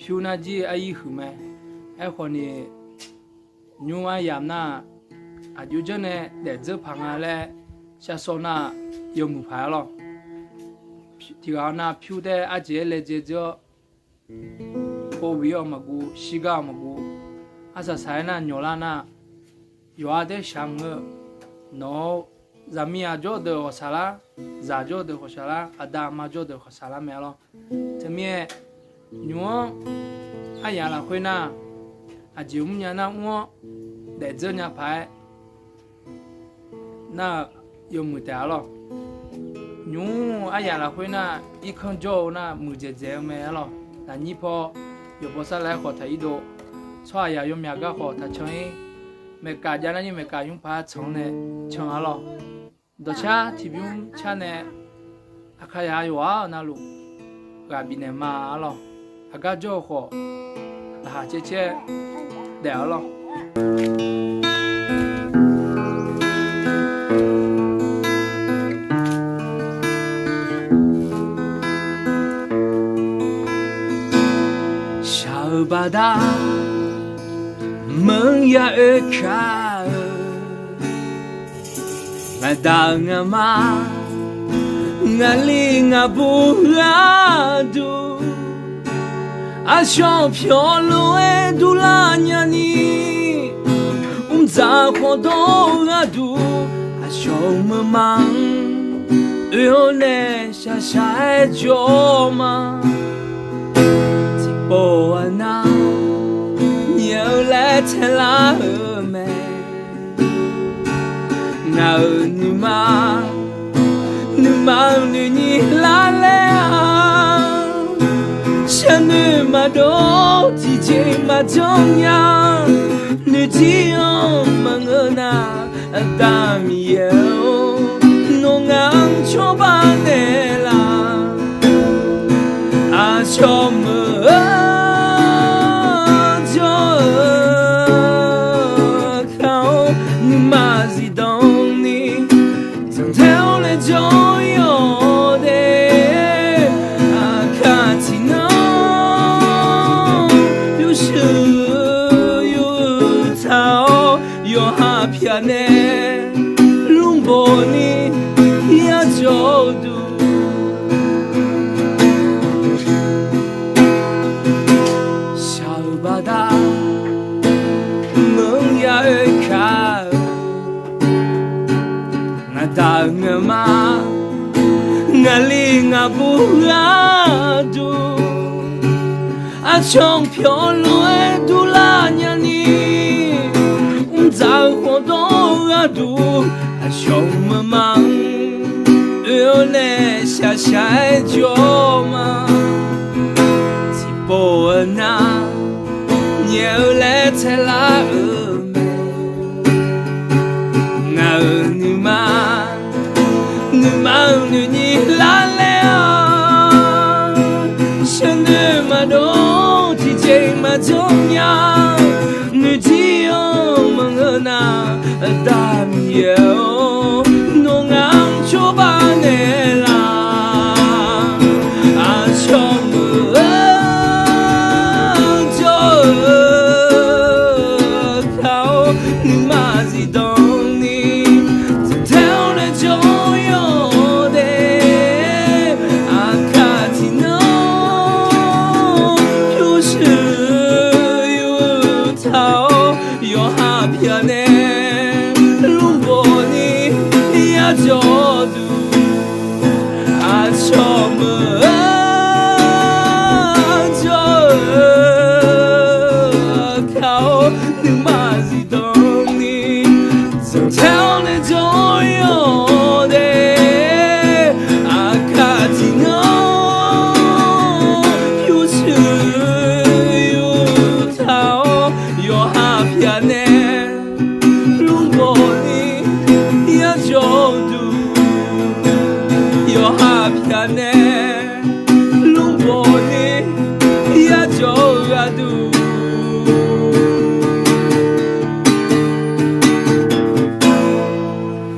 ผิวน่าจีอายุหือไหมไอ้คนนี้ยูอายามน่าอายุเจเนี่ยเด็กเจอพังอะไรชาโซน่ายอมมือพายหรอที่เขาหน้าผิวแต่อาเจเลเจเจอโควิดมากูสิกามากูอาศัยสายน่ะหนูล่ะน่ะอยู่อาเดช่างเงอโนจามีอาโจเดอหัวสาระจาโจเดอหัวสาระอาดามาโจเดอหัวสาระไม่หรอจะมีหนูอายาละคุยน่ะอาจิวมันน่ะวัวเด็กเจอเนี่ยพายน่ะยอมมือแต่หรอยูอายาละคุยน่ะอีกคนโจน่ะมือเจเจไม่หรอแต่นี่พออยู่ภาษาแรกขอไทยดูช่วยยอมอยากก็ขอถ้าช่วยเมกาจานั่นยังเมกายุ่งพาชงเนี่ยชงอะไรดชาที่ยุ่งชาเนี่ยอาคายาอยู่ว่าน่าลูกกาบินเนมาอะไรอากาโจขอลาเจเจเดี๋ยวหรอ巴达梦呀卡我当我妈我里我不阿杜阿小飘路诶杜拉呀你咋活动阿杜阿小么忙有那下下就嘛波安娜，你来才拉尔美，那女妈女你拉来啊，像女妈都提前嘛重要，女提哦忙个那大米油，弄昂秋巴内啦，啊秋么。当我妈，我里我不阿杜，阿穷飘路诶杜拉呀你，咋活动阿杜，阿穷么忙，有那下下就嘛，只波那，你来才拉尔美，我女妈。女你拉来啊，像女嘛都提前嘛重要，女提哦忙个那大米油，弄昂就把内啦，啊穷么就靠你妈子懂你，这条的就。Yo happy